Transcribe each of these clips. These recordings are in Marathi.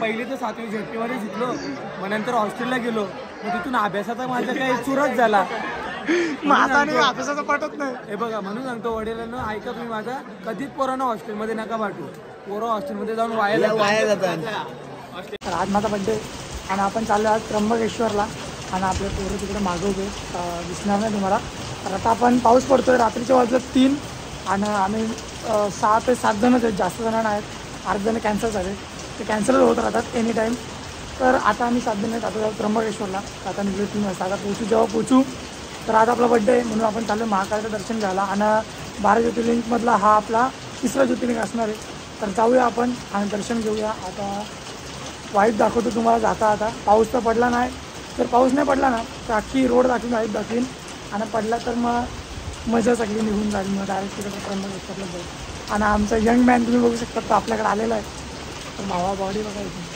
पहिली तर 7वी झेडपीमध्ये शिकलो, मग नंतर हॉस्टेलला गेलो, मग तिथून अभ्यासाचा माझा काही चुरच झाला. माझाने अभ्यासाचं पटत नाही. हे बघा म्हणून सांगतो वडिलांना, ऐका तुम्ही माझा, कधीच पोरांना हॉस्टेलमध्ये नका पाठवू. पोरं हॉस्टेलमध्ये जाऊन वाया जातात. तर आज माझा बड्डे आणि आपण चाललो आज त्र्यंबकेश्वरला आणि आपले पोरं तिकडे मागवते दिसणार नाही तुम्हाला. तर आता आपण पाऊस पडतोय, रात्रीच्या वाजले 3 आणि आम्ही 6 ते 7 जणच आहेत, जास्त जण आहेत. 8 जण कॅन्सल झाले, ते कॅन्सलच होत राहतात एनी टाईम. तर आता आम्ही 7 जण आहेत. आता जाऊ त्र्यंबकेश्वरला. आता निघलो 3 वाजता. आता पोचू जेव्हा पोचू. तर आज आपला बड्डे आहे म्हणून आपण चाललो महाकाळचं दर्शन घ्यायला आणि 12 ज्योतिर्लिंगमधला हा आपला 3रा ज्योतिर्लिंग असणार आहे. तर जाऊया आपण आणि दर्शन घेऊया. आता वाईट दाखवतो तुम्हाला जाता. आता पाऊस तर पडला नाही, तर पाऊस नाही पडला ना तर अख्खी रोड दाखवून वाईट दाखवीन आणि पडला तर मग मजा सगळी निघून जाईल. मग डायरेक्ट तिकडे त्र्यंबकेश्वरला जाईल. आणि आमचा यंग मॅन तुम्ही बघू शकता तो आपल्याकडे आलेला आहे. तर भावा बॉडी बघायची.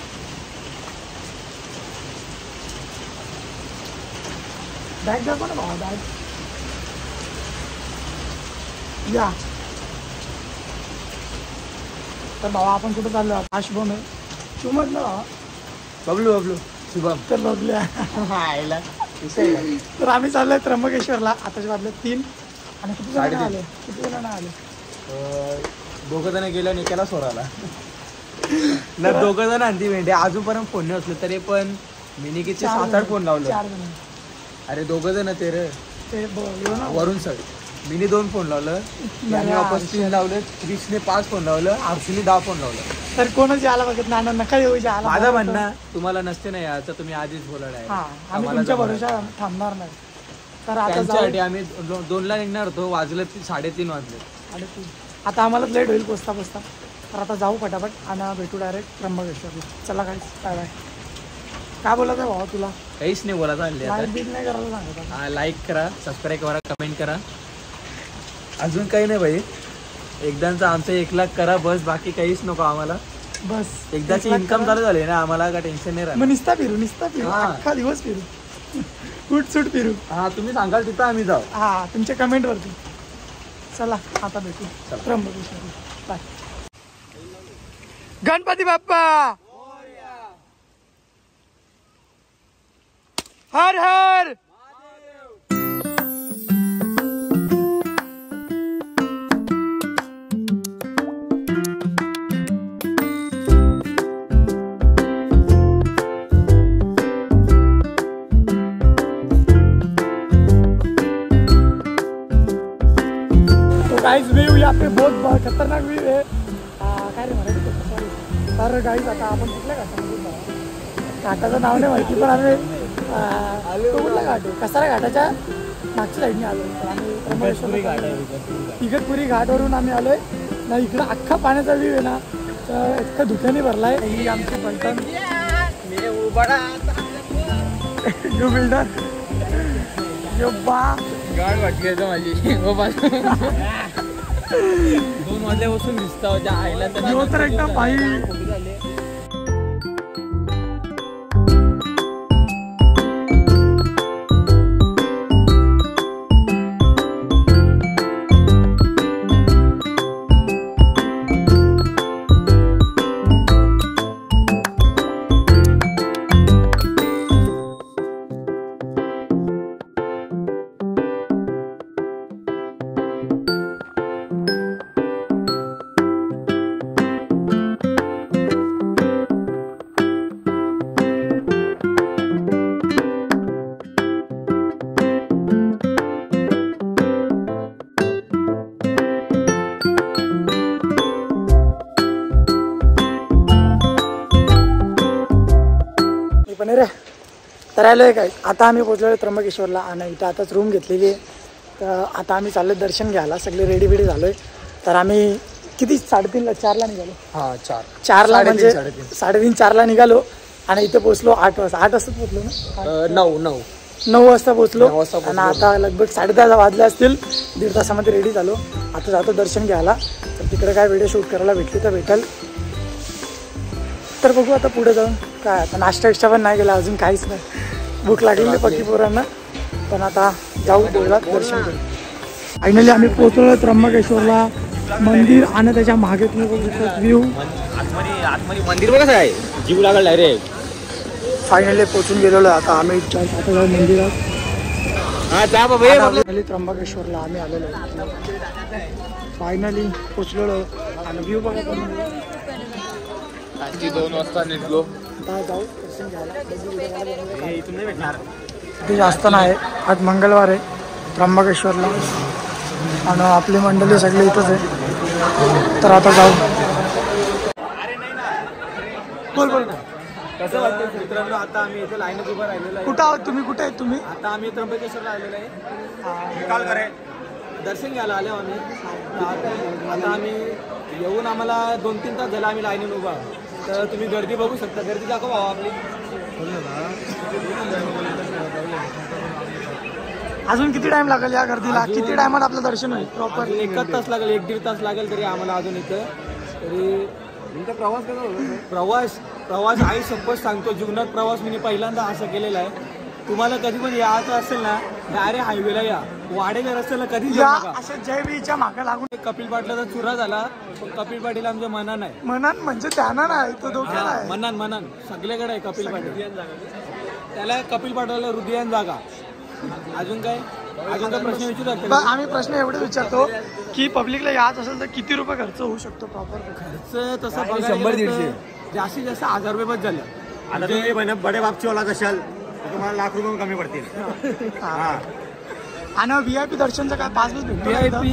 बॅग दाखव ना भावा, बॅग या. तर भावा आपण कुठं चाललो? हा शुभम आहे. शुभम ना भावा? बबलू शुभम. तर बबल्या. तर आम्ही चाललोय त्र्यंबकेश्वरला. आताच्या वाजले 3 आणि किती जण आले? 2 जण गेले आणि एकाला सोडाला ना. 2 जण आणती भेंडे. अजूनपर्यंत फोन नाही असलो तरी पण मी किती 7-8 फोन लावले. 4 जण. अरे 2 जण ते रे वरून सर. मीने 2 फोन लावलं, वापस 3 लावले, क्रिशने 5 फोन लावलं, आरशीने 10 फोन लावलं. तर कोणच यायला बघत नाही. नका येऊ आला. माझा म्हणणं तुम्हाला नसते ना याचं, तुम्ही आधीच बोलणार आहे. आम्ही तुमच्या भरोशा थांबणार नाही. तर आता त्यांच्यासाठी आम्ही 2ला निघणार होतो, वाजले 3:30 वाजले. आता आम्हाला लेट होईल पोचता. तर आता जाऊ फटाफट आणि भेटू डायरेक्ट त्र्यंबकेश्वरला. चला काय बाय बाय. काय बोलायचं आहे भावा तुला? काहीच नाही बोलायचं. लाईक नाही करायला सांगत. हा, लाईक करा, सबस्क्राईब करा, कमेंट करा. अजून काही नाही भाई. एकदाचा आमचं 1 लाख करा बस, बाकी काहीच नको आम्हाला. बस एकदाची इन्कम चालू झाली ना, आम्हाला काय टेन्शन नाही राहत. मग निस्ता फिरू अख्खा दिवस फिरू, कुट फिरू. हा, तुम्ही सांगाल तिथं आम्ही जाऊ. हा, तुमच्या कमेंट वरती. चला आता भेटू त्र्यंबकेश्वर. बाय. गणपती बाप्पा हर हर. गाइस व्यू यहाँ पे बहुत खतरनाक व्यू है. काय रे मराठी सॉरी. तर गाइस आता आपण कुठल्या घाटाचं नाव नाही माहिती, पण आम्ही कुठला घाट आहे? कसारा घाटाच्या मागच्या साईडने आलो. तर आम्ही त्र्यंबकेश्वर इगतपुरी घाटवरून आम्ही आलोय ना. इकडं अख्खा पाण्याचा व्यू आहे ना, तर इतकं धुक्याने भरलाय. ही आमची पलटण यो बिल्डर यो बा गाड वाटली माझी. 2 वाजल्यापासून दिसता होत्या आईला तर एकदम भाई. तर आलोय काय. आता आम्ही पोहोचलो त्र्यंबकेश्वरला आणि इथं आताच रूम घेतलेली आहे. तर आता आम्ही चाललोय दर्शन घ्यायला. सगळे रेडी बिडी झालोय. तर आम्ही किती 3:30ला 4ला निघालो. हा 4ला म्हणजे 3:30-4ला निघालो आणि इथे पोहोचलो 8 वाजता. 8 वाजता पोहोचलो ना. 9 वाजता पोहोचलो आणि आता लगभग 10:30 वाजले असतील. 1.5 तासामध्ये रेडी झालो. आता जातो दर्शन घ्यायला. तर तिकडे काय व्हिडिओ शूट करायला भेटली तर भेटेल. तर बघू आता पुढे जाऊन काय. आता नाश्ता एक्स्ट्रा पण नाही गेला अजून, काहीच नाही. भूक लागलेली पक्की पोरांना. पण आता जाऊ बोलला दर्शन करू. फायनली आम्ही पोहोचलो त्र्यंबकेश्वरला. मंदिर आणि त्याच्या मागे तुम्ही बघू शकता व्ह्यू. आतमध्ये मंदिर बघा आहे, जीव लागला डायरेक्ट. फायनली पोहोचून गेलेलो आहे आता आम्ही आता जाऊ मंदिरात. फायनली त्र्यंबकेश्वरला आम्ही आलेलो फायनली पोचलेलो आणि व्ह्यू बघा. 2 वाजता निघलो. आता जाऊ दर्शन घ्यायला. इथून नाही भेटणार. ते जास्त नाही, आज मंगळवार आहे त्र्यंबकेश्वरला आणि आपली मंडळी सगळी इथंच आहे. तर आता जाऊ. बोल बोल. कसं वाटतं मित्रांनो, आता आम्ही इथे लाईनीत उभं राहिलेलो आहे. कुठं आहोत तुम्ही? कुठे आहेत तुम्ही? आता आम्ही त्र्यंबकेश्वरला आलेलो आहे. काल करे दर्शन घ्यायला आलो आम्ही. आता आम्ही येऊन आम्हाला 2-3 तास झाला आम्ही लाईनीत उभा. तर तुम्ही गर्दी बघू शकता. गर्दी दाखव भावा आपली. अजून किती टाइम लागेल या गर्दीला? किती टायमात आपलं दर्शन होईल प्रॉपर? 1 तास लागेल, 1-1.5 तास लागेल तरी आम्हाला अजून इथं. तरी प्रवास कसा प्रवास आई शपथ सांगतो, जीवनात प्रवास मी पहिल्यांदा असं केलेला आहे. तुम्हाला कधी पण यायचं असेल ना, डायरेक्ट हायवेला या. वाडेच्या रस्त्याला कधी या असं जयवीच्या मागे लागून. कपिल पाटलाचा चुरा झाला, पण कपिल पाटील आमच्या मनान आहे. मनान म्हणजे त्यानं नाही, तो डोक्याला आहे. मनान सगळीकडे आहे कपिल पाटील. त्याला कपिल पाटलाला हृदयान जागा. अजून काय प्रश्न विचारू? आम्ही प्रश्न एवढे विचारतो की पब्लिकला याच असेल तर किती रुपये खर्च होऊ शकतो प्रॉपर? खर्च तसा 100-150 जास्तीत जास्त 1000 रुपये बस झालं. आता तुम्ही बडे बापची ओला कशाल, तुम्हाला लाख रुपये कमी पडतील. आणि VIP दर्शनचं काय पास भेटतो? VIP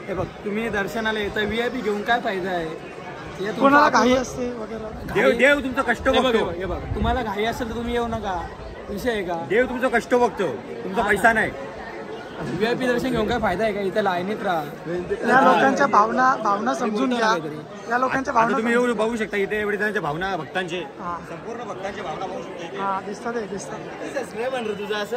हे बघ, तुम्ही दर्शनाला येता VIP घेऊन काय फायदा आहे? कोणाला घाई असते वगैरे. देव तुमचं कष्ट बघतो. हे बघ, तुम्हाला घाई असेल तर तुम्ही येऊ नका. विषय आहे का? देव तुमचं कष्ट बघतो, तुमचा पैसा नाही. VIP दर्शन घेऊन काय फायदा आहे का? इथे लाईनीत राहा. या लोकांच्या भावना समजून घ्या. या लोकांच्या भावना तुम्ही येऊन बघू शकता इथे एवढी जणांच्या भावना, भक्तांचे संपूर्ण भक्तांच्या भावना बघू शकता. दिसतात. तुझं असं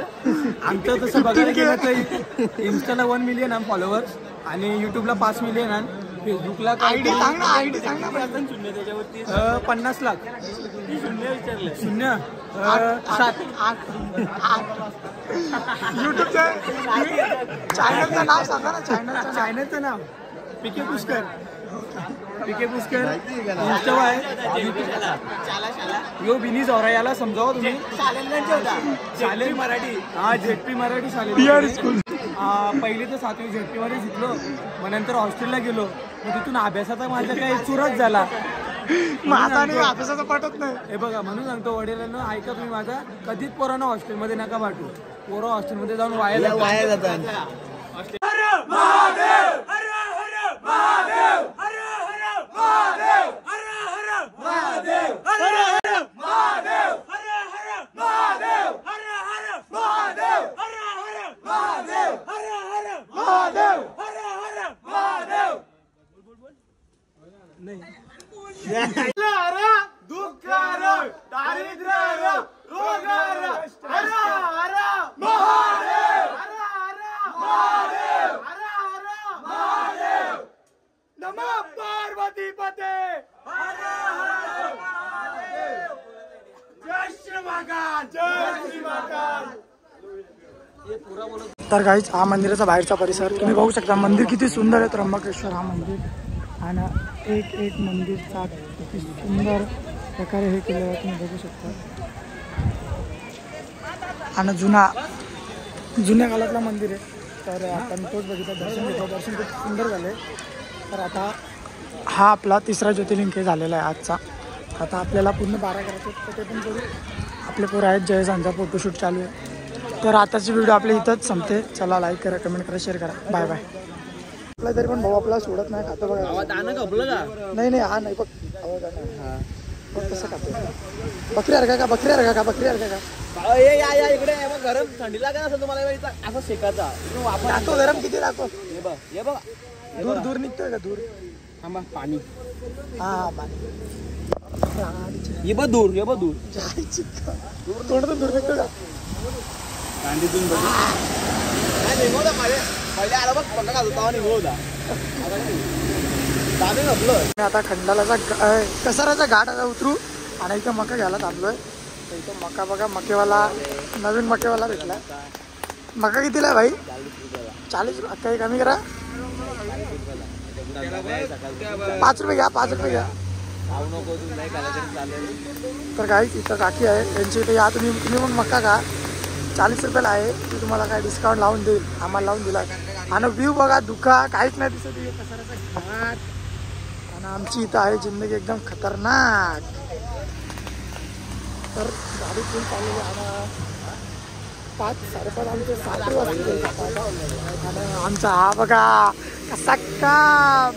आमचं तसं बघायला गेलं तर इन्स्टाला 1 मिलियन फॉलोअर्स आणि युट्यूबला 5 मिलियन आणि फेसबुकला आयडी सांग ना. त्याच्यावरती 50 लाख. शून्य 7. युट्यूबचं चॅनलचं नाव सांगा ना. चॅनलचं नाव पीके पुष्कर. इंस्टा आहे. यो बिनी जोरा याला समजावं तुम्ही. शालेय मराठी. ZP मराठी शालेय स्कूल. पहिली तर 7वी ZP मध्ये शिकलो. मग नंतर हॉस्टेलला गेलो. मग तिथून अभ्यासाचा माझा काही चुराच झाला. माझा आणि अभ्यासाचं पटत नाही. हे बघा, म्हणून सांगतो वडिलांना, ऐका तुम्ही माझा, कधीच पोरांना हॉस्टेलमध्ये नका पाठवू. पोरं हॉस्टेलमध्ये जाऊन वाया जातात. तर गाईज हा मंदिराचा बाहेरचा परिसर तुम्ही बघू शकता. मंदिर किती सुंदर आहे त्र्यंबकेश्वर हा मंदिर. आणि एक मंदिरचा किती सुंदर प्रकारे हे केलं आहे तुम्ही बघू शकता. आणि जुन्या काळातला मंदिर आहे. तर आपण तोच बघितला, दर्शन घेतो. दर्शन खूप सुंदर झाले. तर आता हा आपला 3रा ज्योतिर्लिंग झालेला आहे आजचा. आता आपल्याला पूर्ण 12 करायचे तर ते पण करू. आपले पोरं आहेत, जयसांचा फोटोशूट चालू आहे. तर आताची व्हिडिओ आपल्या इथंच संपते. चला लाईक करा, कमेंट करा, शेअर करा. Bye bye. आपला तरी पण भाऊ आपला सोडत नाही, खातो बघा. नाही हा नाही बघ. कसं खातो? बकरी अर्गा का? इकडे गरम थंडी लागत असेल तुम्हाला असं शेकाचा. दाखव गरम किती दाखव. हे बघा दूर निघतोय का? दूर थांबा. पाणी. हा पाणी. हे बघ दूर. थोडं दूर निघतो का? गांधीतून बघ. आता खंडालाचा कसाराचा घाट आता उतरू आणि इथं मका घ्यायला थांबलोय. इथं मका बघा, मकेवाला नवीन मकेवाला भेटला. मका कितीला आहे भाई? 40. काही कमी करा. 5 रुपये घ्या, 5 रुपये घ्या. खाऊ नको तू, नाही खाला तरी चालेल. तर काही इथं काकी आहे यांची इथे या तुम्ही मग मक्का का 40 रुपयाला आहे. ती तुम्हाला काय डिस्काउंट लावून देईल, आम्हाला लावून दिला. आणि व्ह्यू बघा, धुका काहीच नाही दिसत, कचऱ्याचा घाट. आणि आमची इथं आहे जिंदगी एकदम खतरनाक. तर गाडी घेऊन चाललेली आणि 5, 5:30 आमचे 7 वाजले. आणि आमचा हा बघा कसा काम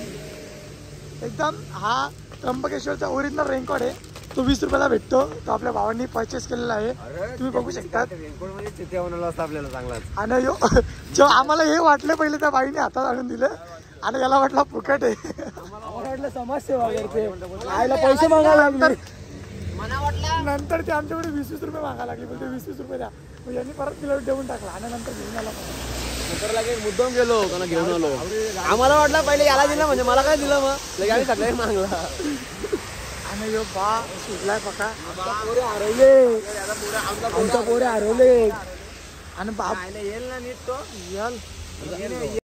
एकदम. हा त्र्यंबकेश्वरचा ओरिजिनल रेनकोट आहे, तो 20 रुपयाला भेटतो. तो आपल्या भावांनी परचेस केलेला आहे, तुम्ही बघू शकता. आपल्याला चांगलाच. आणि जेव्हा आम्हाला हे वाटलं पहिले त्या बाईने हातात आणून दिलं आणि याला वाटलं फुकट आहे. आम्हाला वाटलं समाजसेवा करते, आईला पैसे मागायला लागले. नंतर ते आमच्याकडे 20-20 रुपये मागायला लागले, बोलते 20-20 रुपये द्या. मग यांनी परत किलो देऊन टाकला आणि नंतर घेऊन आला. नंतर लगेच मुद्दाम गेलो का घेऊन आलो. आम्हाला वाटलं पहिले याला दिलं, म्हणजे मला काय दिलं, मग लगे आम्ही सगळ्यांनी मागला. आणि यो बा सुटलाय पका. पोरे हरवले, आमच्या पोरे हरवले. आणि बाप येईल ना नीट तो. यल